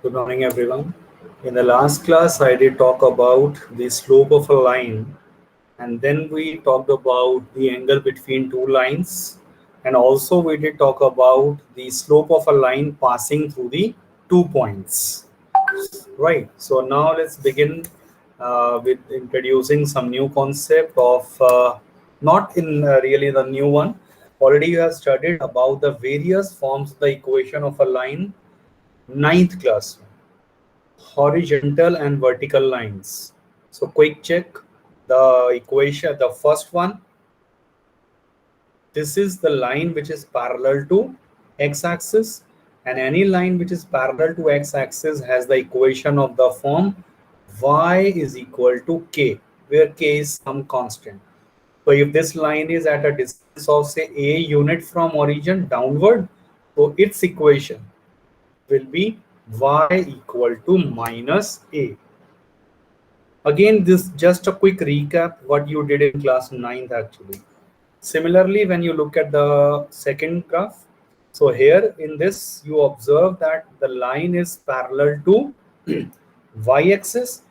Good morning, everyone. In the last class, I did talk about the slope of a line, and then we talked about the angle between two lines, and also we did talk about the slope of a line passing through the 2 points. Right. So now let's begin with introducing some new concept of not in really the new one. Already you have studied about the various forms of the equation of a line, ninth class, horizontal and vertical lines. So quick check the equation. The first one, this is the line which is parallel to x-axis, and any line which is parallel to x-axis has the equation of the form y is equal to k, where k is some constant. So if this line is at a distance of say a unit from origin downward, so its equation will be y equal to minus a. Again, this just a quick recap what you did in class 9th actually. Similarly, when you look at the second graph, so here in this you observe that the line is parallel to y-axis,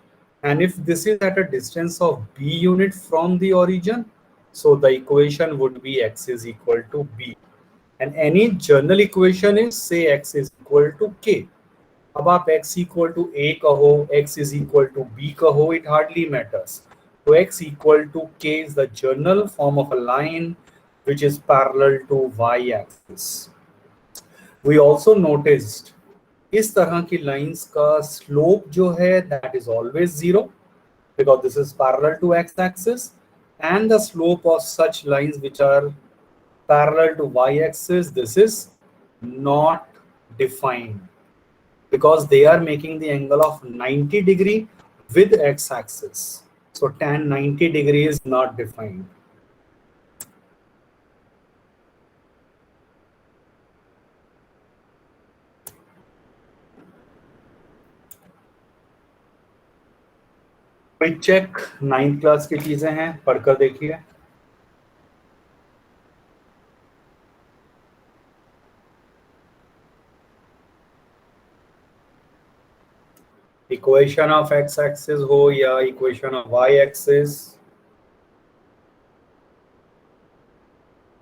and if this is at a distance of b unit from the origin, so the equation would be x is equal to b, and any general equation is say x is equal to k. अब आप x equal to a कहो, x is equal to b कहो, it hardly matters. So x equal to k is the general form of a line which is parallel to y-axis. We also noticed इस तरह की lines का slope जो है that is always zero because this is parallel to x-axis, and the slope of such lines which are parallel to y-axis, this is not defined, because they are making the angle of 90 degree with x-axis. So tan 90 degree is not defined. Quick check 9th class की चीजें हैं, पढ़कर देखिए. Equation of x axis हो या equation of y axis,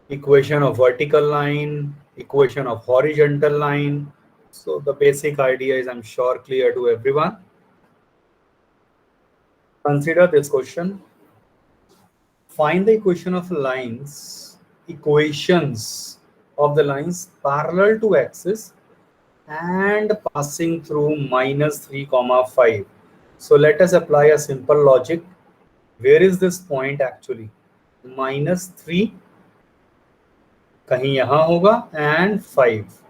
equation of vertical line, equation of horizontal line. So the basic idea is, I'm sure, clear to everyone. Consider this question. Find the equations of the lines parallel to axis and passing through minus 3, 5. So let us apply a simple logic. Where is this point actually? Minus 3 कहीं यहाँ होगा and 5.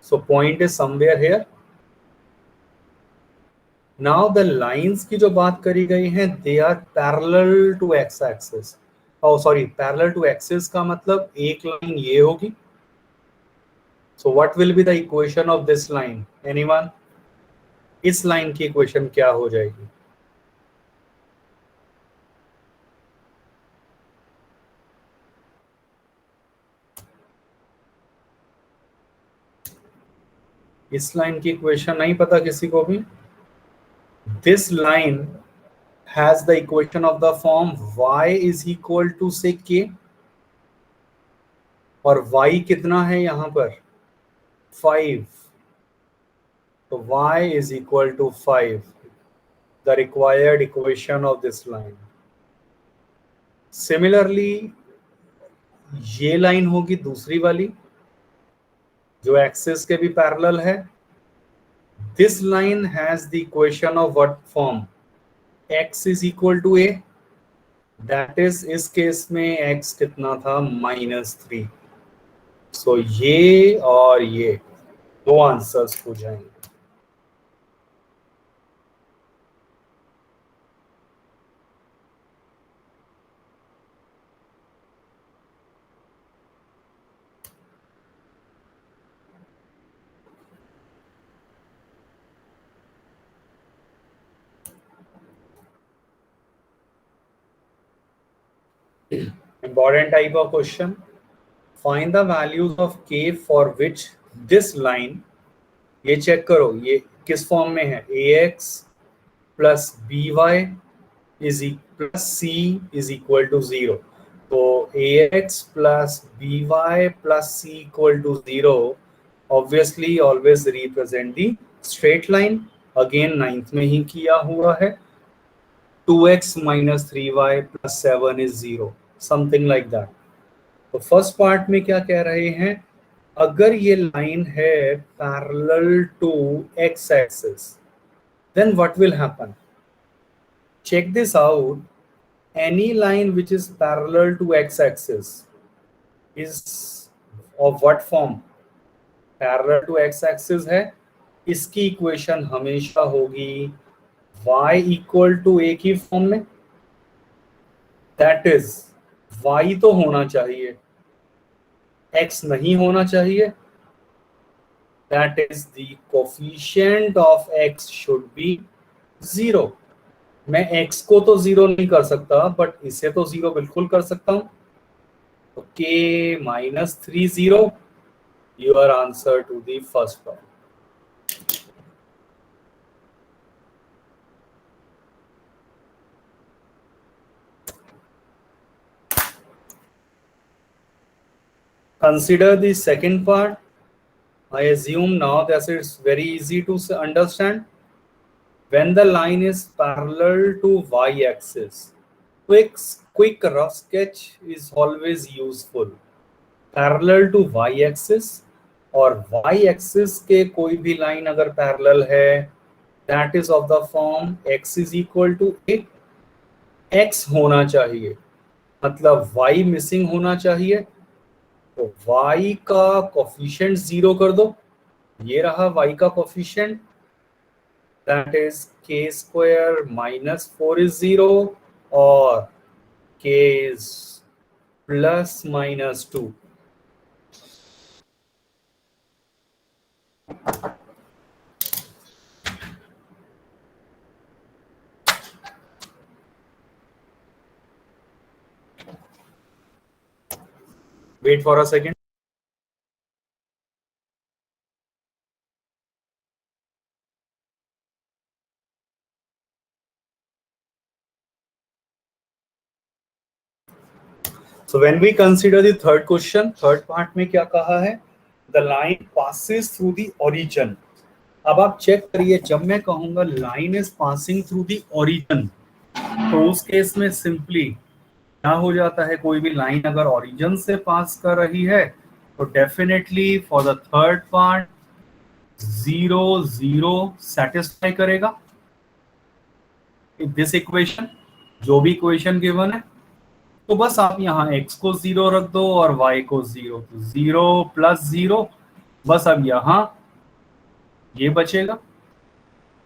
So point is somewhere here. Now the lines की जो बात करी गई है, they are parallel to x-axis. Oh sorry, parallel to axis का मतलब एक line ये होगी. So what will be the equation of this line? Anyone? इस line की equation क्या हो जाएगी? इस line की equation नहीं पता किसी को भी? This line has the equation of the form y is equal to say k, और y कितना है यहाँ पर? 5. So y is equal to 5, the required equation of this line. Similarly, ये लाइन होगी दूसरी वाली जो एक्सिस के भी पैरेलल है. This line has the equation of what form? x is equal to a. That is, इस केस में x कितना था? -3. So ये और ये दो आंसर्स हो जाएंगे. Important type of question. Find the values of k for which this line, ये चेक करो, ये किस फॉर्म में है, ax plus by is plus c is equal to 0। तो ax plus by plus c equal to 0 obviously always represent the straight line. Again ninth में ही किया हुआ है। 2x minus 3y plus 7 is 0, something like that. तो first part में क्या कह रहे हैं, अगर ये लाइन है parallel to x axis, then what will happen? Check this out. Any line which is parallel to x-axis is of what form? Parallel to x-axis है, इसकी इक्वेशन हमेशा होगी y इक्वल टू a की form में। That is y तो होना चाहिए, x नहीं होना चाहिए। That is the coefficient of x should be 0। मैं x को तो 0 नहीं कर सकता, बट इसे तो 0 बिल्कुल कर सकता हूं। तो k minus 3 0, your answer to the first problem. Consider the second part. I assume now that it's very easy to understand. When the line is parallel to y-axis, quick rough sketch is always useful. Parallel to y-axis और y-axis के कोई भी line अगर parallel है, that is of the form x is equal to a, x होना चाहिए, मतलब y missing होना चाहिए। तो y का कोफिशिएंट 0 कर दो, ये रहा y का coefficient, that is k square minus 4 is 0 और k is plus minus 2। Wait for a second. So when we consider the third question, third part में क्या कहा है, the line passes through the origin। अब आप check करिए, जब मैं कहूंगा line is passing through the origin, तो उस केस में सिंपली क्या हो जाता है, कोई भी लाइन अगर ओरिजिन से पास कर रही है तो definitely for the third part 0 0 satisfy करेगा दिस इक्वेशन, जो भी इक्वेशन गिवन है। तो बस आप यहाँ x को 0 रख दो और y को 0, तो 0 प्लस 0, बस अब यहाँ ये बचेगा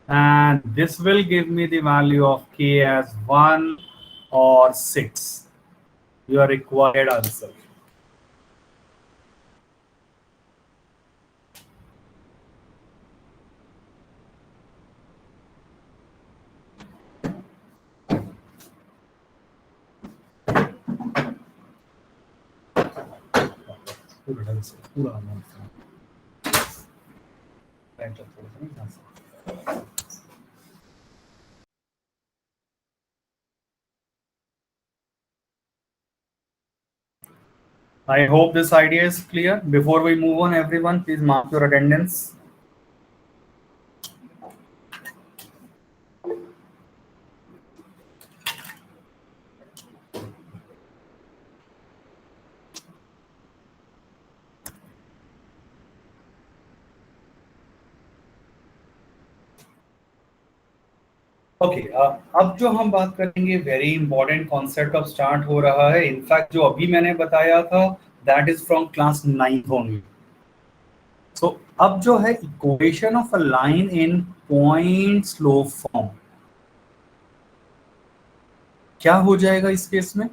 and this will give me the value of k as 1 और 6, योर रिक्वायर्ड आंसर। पूरा I hope this idea is clear. Before we move on, everyone, please mark your attendance. Okay अब जो हम बात करेंगे, वेरी इंपॉर्टेंट कॉन्सेप्ट अब start हो रहा है। इनफैक्ट जो अभी मैंने बताया था that is from class 9th only. So अब जो है equation of a line in point slope form, क्या हो जाएगा इस केस में,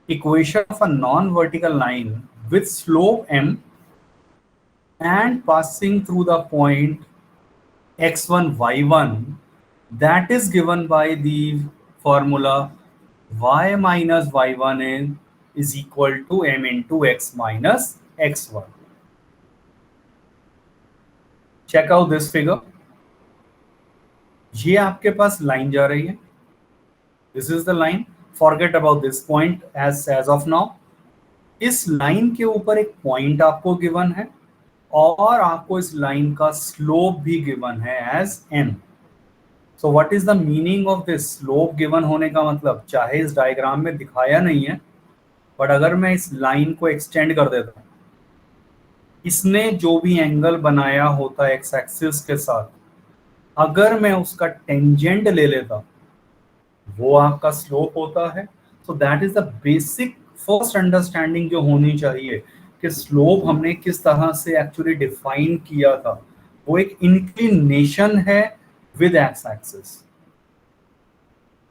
equation of a non vertical line with slope m and passing through the point x1 y1, that is given by the formula y minus y1 is equal to m into x minus x1. Check out this figure. ये आपके पास line जा रही है, this is the line, forget about this point as of now. इस line के ऊपर एक point आपको गिवन है और आपको इस लाइन का स्लोप भी गिवन है as m। So what is the meaning of this slope given होने का मतलब, चाहे इस डायग्राम में दिखाया नहीं है, बट अगर मैं इस लाइन को एक्सटेंड कर देता हूं, इसने जो भी एंगल बनाया होता है एक्स एक्सिस के साथ, अगर मैं उसका टेंजेंट ले लेता, वो आपका स्लोप होता है। So that is the basic first understanding जो होनी चाहिए कि स्लोप हमने किस तरह से एक्चुअली डिफाइन किया था। वो एक इंक्लिनेशन है विद एक्स एक्सिस।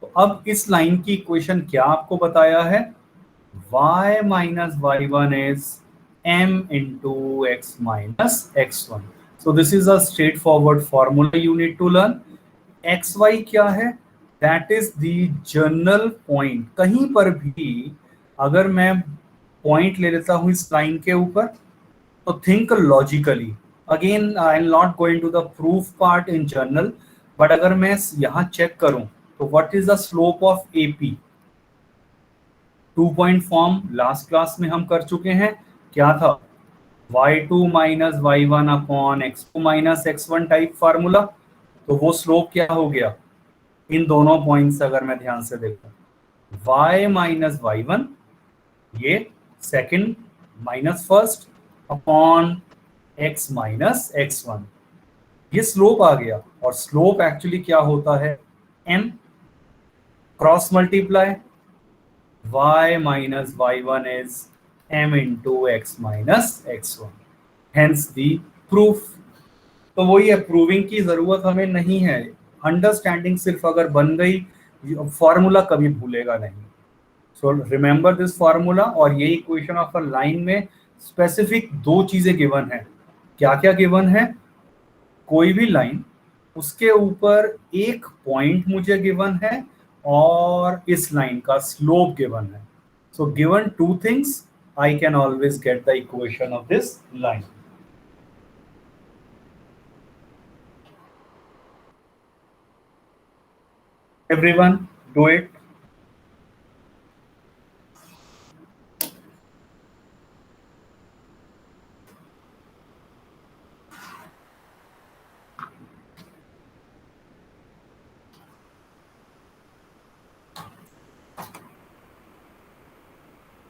तो अब इस लाइन की इक्वेशन क्या आपको बताया है, y minus y1 is m into x minus x1. So this is a straightforward formula you need to learn. xy क्या है, that is the general point। कहीं पर भी अगर मैं पॉइंट ले लेता हूं इस लाइन के ऊपर, तो think logically. Again I am not going to the proof part in general, but अगर मैं यहाँ चेक करूं तो what is the slope of AP. 2 point form last class में हम कर चुके हैं, क्या था, y2 minus y one upon x2 minus x1 type formula. तो वो स्लोप क्या हो गया, इन दोनों पॉइंट्स अगर मैं ध्यान से देखूं, y माइनस वाई वन, ये second minus first upon x minus x1, ये स्लोप आ गया। और स्लोप एक्चुअली क्या होता है, m cross multiply y minus y1 is m into x minus x1, hence the proof। तो वही है, प्रूविंग की जरूरत हमें नहीं है, अंडरस्टैंडिंग सिर्फ अगर बन गई, फॉर्मूला कभी भूलेगा नहीं। So remember this formula. और ये इक्वेशन ऑफ अ लाइन में स्पेसिफिक दो चीजें गिवन है। क्या क्या गिवन है, कोई भी लाइन, उसके ऊपर एक पॉइंट मुझे गिवन है और इस लाइन का स्लोप गिवन है। So given two things, I can always get the equation of this line. Everyone do it.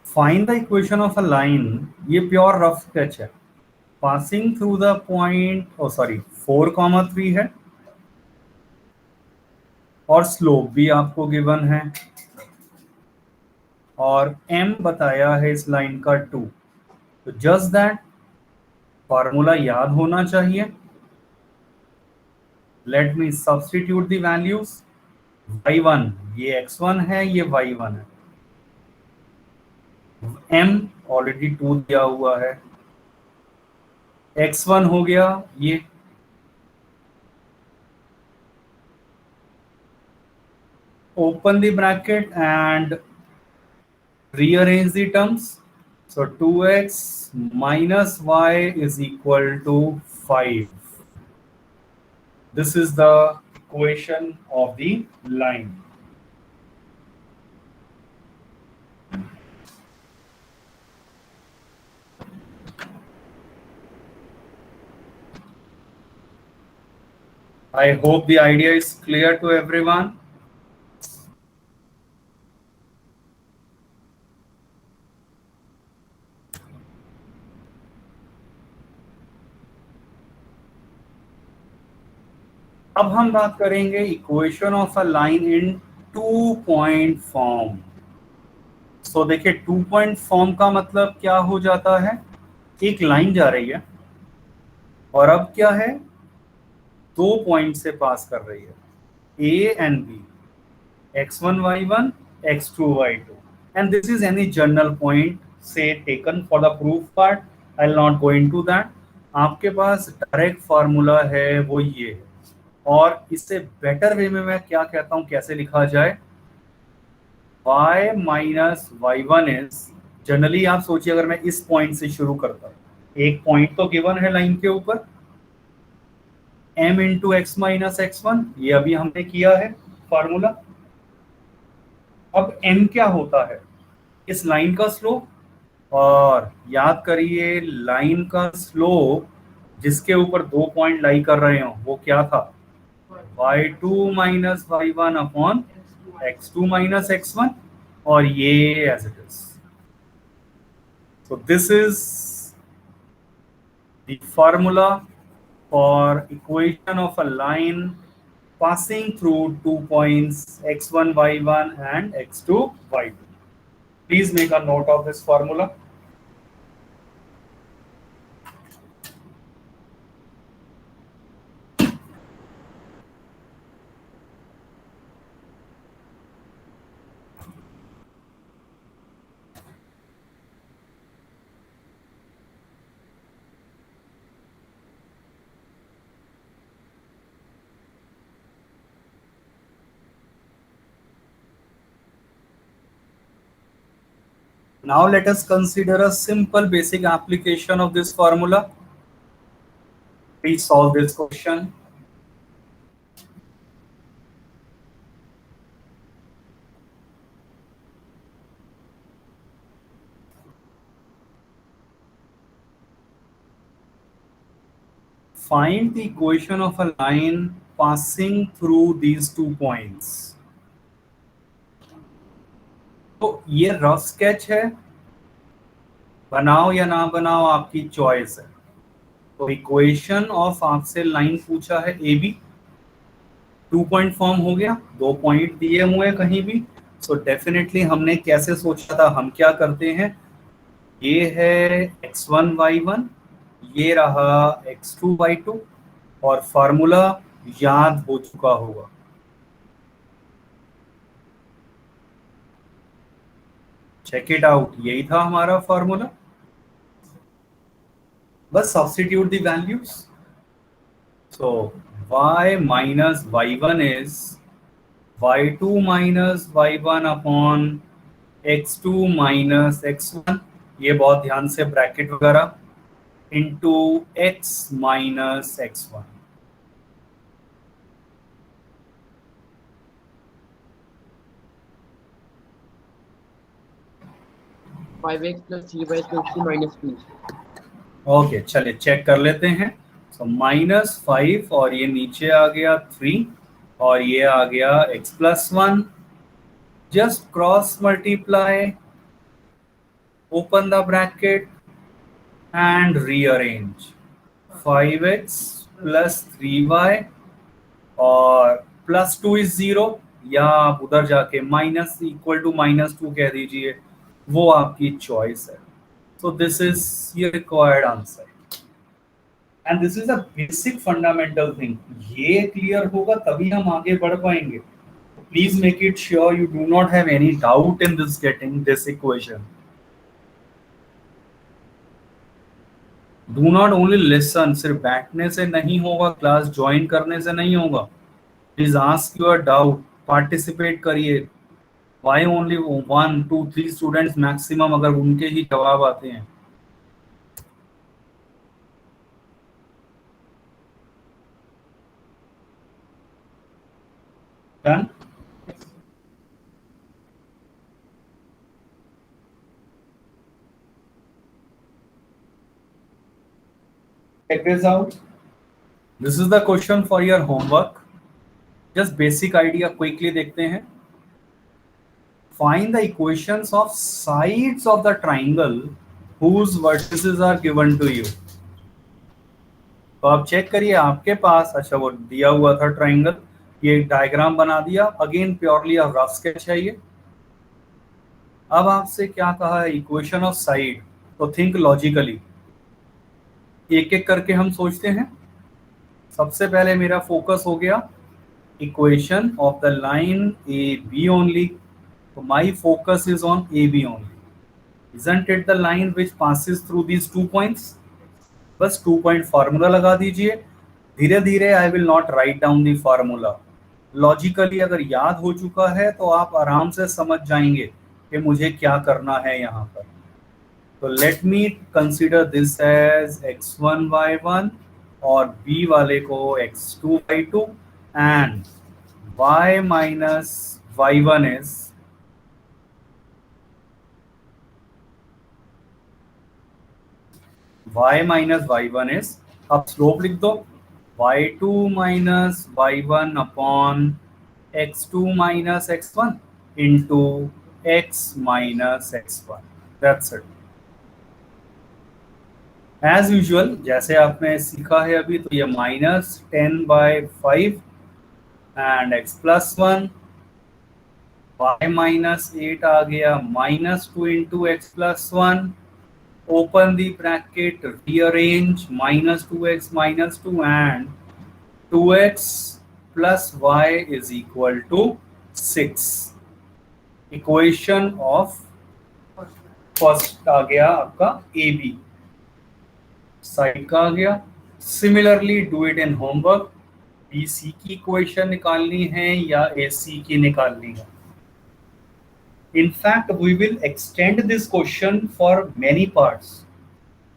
Find the equation of a line, ये प्योर रफ स्केच है, passing through the point, oh sorry 4,3 है और slope भी आपको given है और m बताया है इस लाइन का 2। तो जस्ट दैट फॉर्मूला याद होना चाहिए। Let me substitute the values. y1 ये x1 है, ये y1 है, m ऑलरेडी 2 दिया हुआ है, x1 हो गया ये, open the bracket and rearrange the terms। So 2x minus y is equal to 5। This is the equation of the line। I hope the idea is clear to everyone। अब हम बात करेंगे equation of a line in 2 point form. So देखिए 2 point form का मतलब क्या हो जाता है, एक लाइन जा रही है और अब क्या है, 2 पॉइंट से पास कर रही है, A and B, x1 y1 x2 y2, and this is any general point say taken for the proof part। I'll not go into that। आपके पास डायरेक्ट फार्मूला है वो ये है, और इससे बेटर वे में मैं क्या कहता हूं, कैसे लिखा जाए, y minus y1 is, generally आप सोचिए अगर मैं इस पॉइंट से शुरू करता हूं, एक पॉइंट तो गिवन है लाइन के ऊपर, m into x minus x one, ये अभी हमने किया है फॉर्मूला। अब m क्या होता है, इस लाइन का स्लोप, और याद करिए लाइन का स्लोप जिसके ऊपर 2 पॉइंट लाई कर रहे हो वो क्या था, y2 minus y one upon x2 minus x1, और ये as it is. So this is the formula for equation of a line passing through 2 points x1 y1 and x2 y2. Please make a note of this formula. Now let us consider a simple basic application of this formula. Please solve this question. Find the equation of a line passing through these 2 points. तो ये rough sketch है, बनाओ या ना बनाओ आपकी choice है। तो इक्वेशन ऑफ आपसे लाइन पूछा है ए बी, 2 पॉइंट फॉर्म हो गया, 2 पॉइंट दिए हुए हैं कहीं भी। सो डेफिनेटली हमने कैसे सोचा था, हम क्या करते हैं, ये है x1 y1, ये रहा x2 y2, और फार्मूला याद हो चुका होगा। चेक इट आउट, यही था हमारा फार्मूला। बस substitute the values. So y minus y1 is y2 minus y1 upon x2 minus x1, ये बहुत ध्यान से ब्रैकेट वगैरह, into x minus x1। Five x plus three by two minus two. Okay चलिए चेक कर लेते हैं। सो -5 और ये नीचे आ गया 3 और ये आ गया x plus 1, just cross multiply, open the bracket and rearrange. 5x plus 3y और प्लस 2 इज 0, या आप उधर जाके माइनस इक्वल टू -2 कह दीजिए, वो आपकी चॉइस है। So this is your required answer, and this is a basic fundamental thing. ये क्लियर होगा तभी हम आगे बढ़ पाएंगे। Please make it sure you do not have any doubt in this getting this equation. Do not only listen, सिर्फ बैठने से नहीं होगा, क्लास ज्वाइन करने से नहीं होगा। Please ask your doubt, participate करिए। Why only 1, 2, 3 students maximum अगर उनके ही जवाब आते हैं। Done? Check this out. This is the question for your homework. Just basic idea quickly देखते हैं। Find the equations of sides of the triangle whose vertices are given to you. तो आप check करिए आपके पास, अच्छा वो दिया हुआ था ट्राइंगल, ये डायग्राम बना दिया, again purely a rough sketch है ये। अब आपसे क्या कहा है, इक्वेशन ऑफ साइड, तो थिंक लॉजिकली, एक एक करके हम सोचते हैं। सबसे पहले मेरा फोकस हो गया equation of the line A B only, तो my focus is on A B only. Isn't it the line which passes through these 2 points? बस 2 पॉइंट फार्मूला लगा दीजिए। धीरे धीरे I will not write down the formula. Logically अगर याद हो चुका है तो आप आराम से समझ जाएंगे कि मुझे क्या करना है यहाँ पर। तो let me consider this as x1 y1 और b वाले को x2 y2 and y minus y1 is y minus y1 is, अब स्लोप लिख दो y2 minus y1 upon x2 minus x1 into x minus x1, that's it. As usual जैसे आपने सीखा है अभी, तो ये -10/5 and x plus 1, y minus 8 आ गया -2 into x plus 1, open the bracket, rearrange -2x minus 2 and 2x plus y is equal to 6. Equation of first आ गया आपका ए बी साइड का आ गया। Similarly do it in homework, B C की equation निकालनी है या ए सी की निकालनी है। In fact, we will extend this question for many parts.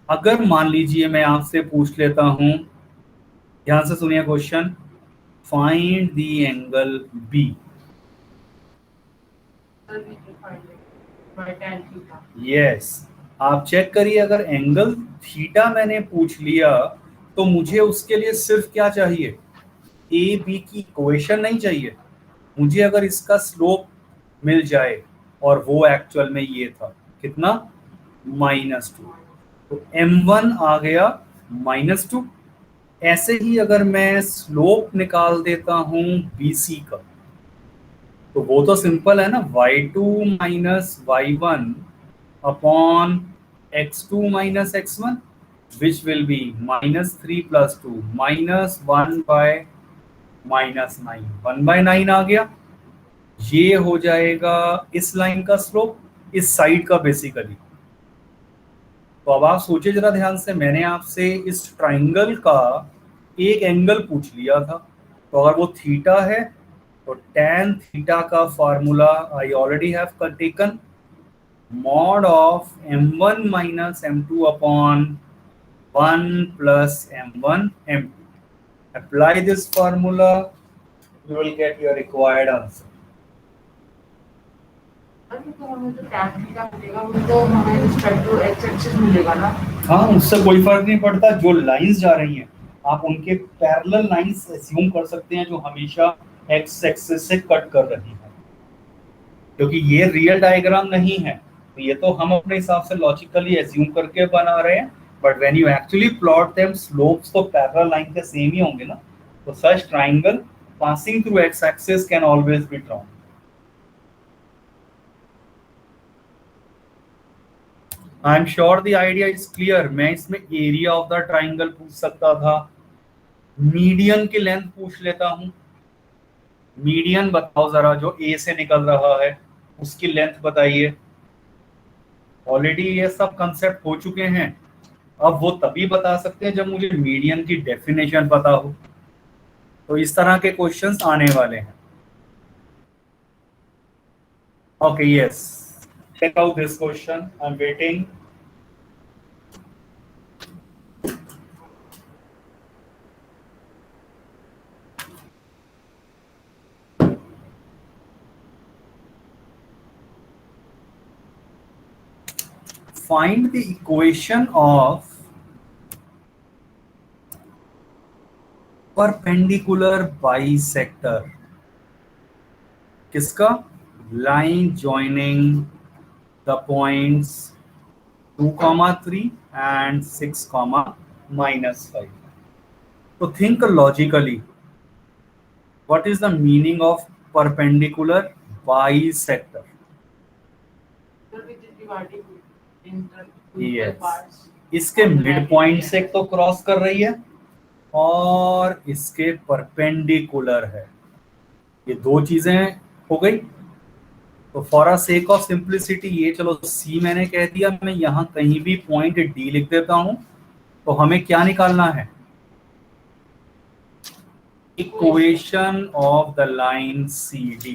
अगर मान लीजिए मैं आपसे पूछ लेता हूं, ध्यान से सुनिए question, find the angle B. Yes, आप चेक करिए, अगर एंगल थीटा मैंने पूछ लिया तो मुझे उसके लिए सिर्फ क्या चाहिए, ए बी की इक्वेशन नहीं चाहिए, मुझे अगर इसका स्लोप मिल जाए, और वो एक्चुअल में ये था कितना, -2, तो m1 आ गया -2। ऐसे ही अगर मैं स्लोप निकाल देता हूं BC का, तो वो तो सिंपल है ना, y2 minus y1 upon x2 minus x1 which will be -3 + 2 -1/-9, 1/9 आ गया। ये हो जाएगा इस लाइन का स्लोप, इस साइड का बेसिकली। तो अब आप सोचिए जरा ध्यान से, मैंने आपसे इस ट्राइंगल का एक एंगल पूछ लिया था, तो अगर वो थीटा है तो tan थीटा का formula I already have taken, mod of m1 minus m2 upon 1 + m1 m2। Apply this formula, you will get your required answer. तो हमें जो tan थीटा मिलेगा वो तो हमें रिस्पेक्ट टू x एक्सिस मिलेगा ना। हाँ, उससे कोई फर्क नहीं पड़ता, जो लाइंस जा रही हैं आप उनके पैरेलल लाइंस अस्यूम कर सकते हैं जो हमेशा x एक्सिस से कट कर रही हैं, क्योंकि ये रियल डायग्राम नहीं है, तो ये तो हम अपने हिसाब से लॉजिकली अस्यूम करके बना रहे हैं, but when you actually plot them, slopes तो पैरेलल लाइन के सेम ही होंगे ना, तो such triangle passing through x axis can always be drawn. I am sure the idea is clear. मैं इसमें एरिया ऑफ द ट्राइंगल पूछ सकता था, मीडियन की लेंथ पूछ लेता हूं, मीडियन बताओ जरा, जो ए से निकल रहा है उसकी लेंथ बताइए। ऑलरेडी ये सब कंसेप्ट हो चुके हैं, अब वो तभी बता सकते हैं जब मुझे मीडियन की डेफिनेशन पता हो। तो इस तरह के क्वेश्चंस आने वाले हैं। Okay, yes, check out this question, I'm waiting. Find the equation of perpendicular bisector। किसका, line joining the points 2, 3 and 6, -5. So think logically, what is the meaning of perpendicular bisector? Yes, इसके mid point से तो cross कर रही है और इसके perpendicular है, ये दो चीजें हो गई। तो for a sake of simplicity, ये चलो सी मैंने कह दिया, मैं यहाँ कहीं भी पॉइंट डी लिख देता हूं, तो हमें क्या निकालना है, equation of the line C D.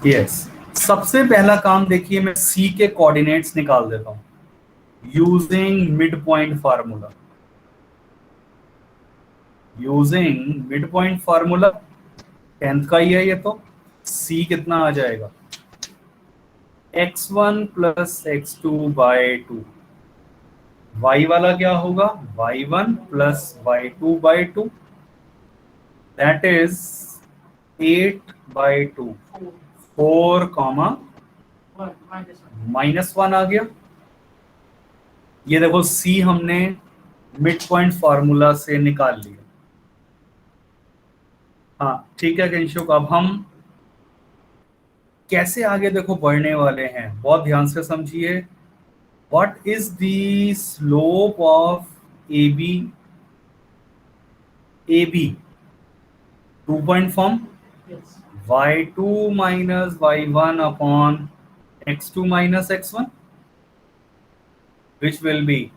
Yes, सबसे पहला काम देखिए, मैं सी के कोऑर्डिनेट्स निकाल देता हूं। Using mid point formula, using mid point formula 10th का ही है ये, तो c कितना आ जाएगा, x1 प्लस x2/2, y वाला क्या होगा, y1 plus y2/2, that is 8/2, 4 comma -1 आ गया। ये देखो c हमने मिड पॉइंट फार्मूला से निकाल लिया। हाँ ठीक है किंशुक, अब हम कैसे आगे देखो बढ़ने वाले हैं, बहुत ध्यान से समझिए। What is the slope of A B, A B 2 point form, y2 minus y1 upon x2 minus x1, which will be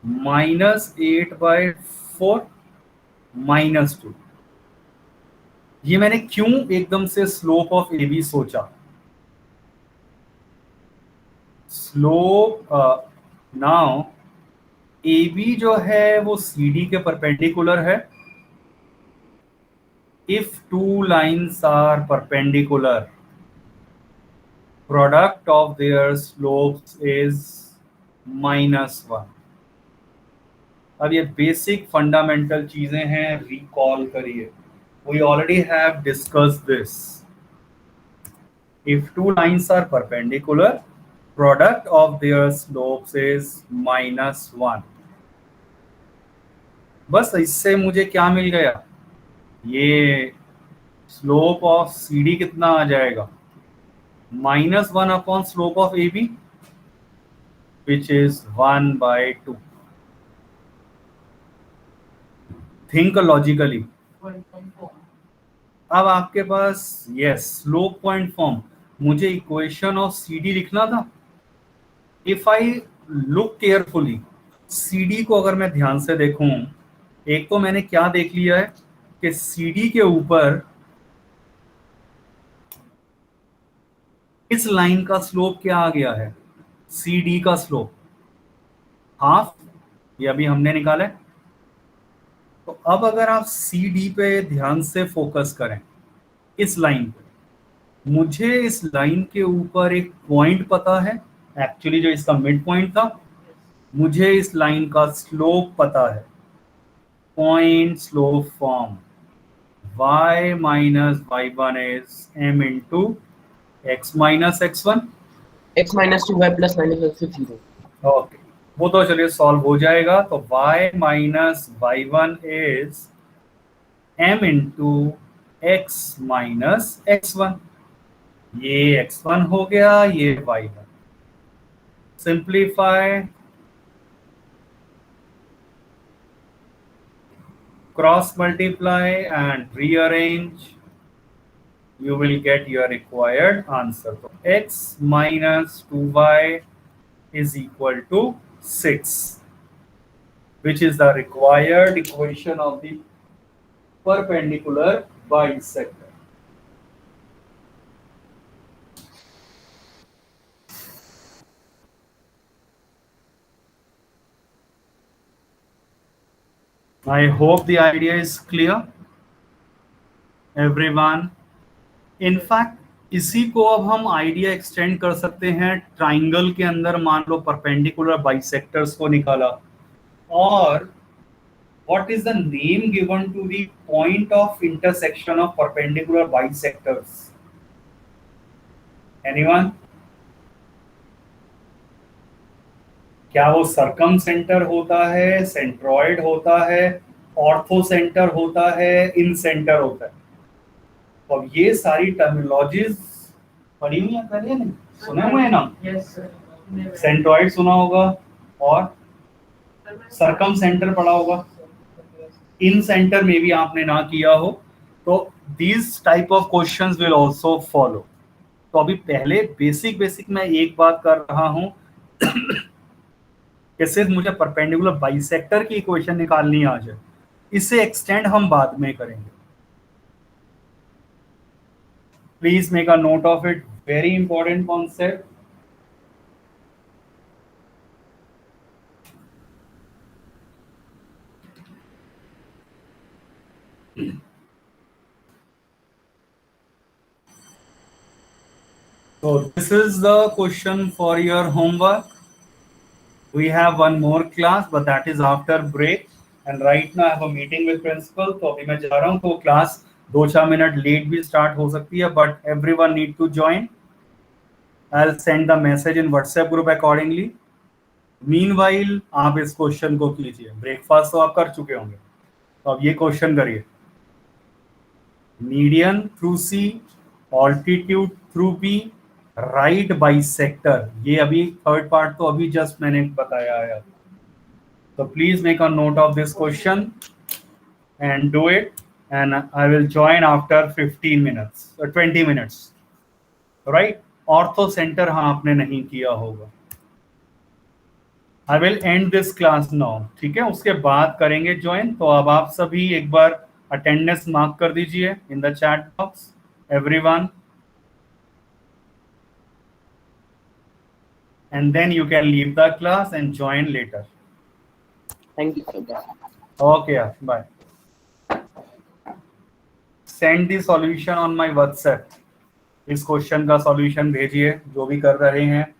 -8/4 -2। ये मैंने क्यों एकदम से स्लोप ऑफ ए बी सोचा, स्लोप नाउ ए बी जो है वो सी डी के परपेंडिकुलर है। If two lines are perpendicular, product of their slopes is -1। अब ये बेसिक फंडामेंटल चीजें हैं, रिकॉल करिए, we already have discussed this. If two lines are perpendicular, product of their slopes is -1। बस इससे मुझे क्या मिल गया, ये स्लोप ऑफ सी डी कितना आ जाएगा, -1 upon slope of A B, which is 1/2। Think logically. अब आपके पास यस स्लोप पॉइंट फॉर्म, मुझे इक्वेशन ऑफ सी डी लिखना था। If I look carefully, C D को अगर मैं ध्यान से देखूं, एक तो मैंने क्या देख लिया है कि सी डी के ऊपर इस लाइन का स्लोप क्या आ गया है, सी डी का स्लोप हाफ, ये अभी हमने निकाला है। तो अब अगर आप सी डी पे ध्यान से फोकस करें, इस लाइन पे, मुझे इस लाइन के ऊपर एक पॉइंट पता है, एक्चुअली जो इसका मिड पॉइंट था, मुझे इस लाइन का स्लोप पता है, point slope form y minus y1 is m into x minus x1, x minus 2y plus minus x is 0. Okay वो तो चलिए सॉल्व हो जाएगा। तो y minus y1 is m into x minus x1, ये x1 हो गया, ये y1। Simplify, cross multiply and rearrange, you will get your required answer. So x minus 2y is equal to 6, which is the required equation of the perpendicular bisector. I hope the idea is clear, everyone. In fact, इसी को अब हम idea extend कर सकते हैं triangle के अंदर। मान लो परपेंडिकुलर बाइसेक्टर्स को निकाला, और what is the name given to the point of intersection of perpendicular bisectors? Anyone? क्या वो सर्कम सेंटर होता है, सेंट्रॉइड होता है, ऑर्थो सेंटर होता है, इन सेंटर होता है? अब ये सारी टर्मिनोलॉजीज पढ़ी हुई है, पहले नहीं सुने हुए हैं ना? सेंट्रॉइड सुना होगा, और सर्कम सेंटर पढ़ा होगा, इन सेंटर में भी आपने ना किया हो, तो these type of questions will also follow. तो अभी पहले बेसिक मैं एक बात कर रहा हूं कि सिर्फ मुझे परपेंडिकुलर बाइसेक्टर की इक्वेशन निकालनी आ जाए, इसे एक्सटेंड हम बाद में करेंगे। Please make a note of it, very important concept. So this is the question for your homework. We have one more class, but that is after break. And right now I have a meeting with principal. तो अभी मैं जा रहा हूँ, तो class 2-4 minute late भी start हो सकती है, but everyone need to join. I'll send the message in WhatsApp group accordingly. Meanwhile आप इस क्वेश्चन को कीजिए. ब्रेकफास्ट तो आप कर चुके होंगे, तो अब ये क्वेश्चन करिए. Median through C, altitude through B, right bisector. ये अभी थर्ड पार्ट तो अभी जस्ट मैंने बताया है. तो please make a note of this question and do it, and I will join after 15 minutes or 20 minutes, right? Ortho center हाँ आपने नहीं किया होगा. I will end this class now, ठीक है? उसके बाद करेंगे ज्वाइन. तो अब आप सभी एक बार अटेंडेंस मार्क कर दीजिए in the chat box, everyone, and then you can leave the class and join later. Thank you, sir. Okay, bye. Send the solution on my WhatsApp. इस क्वेश्चन का सॉल्यूशन भेजिए जो भी कर रहे हैं.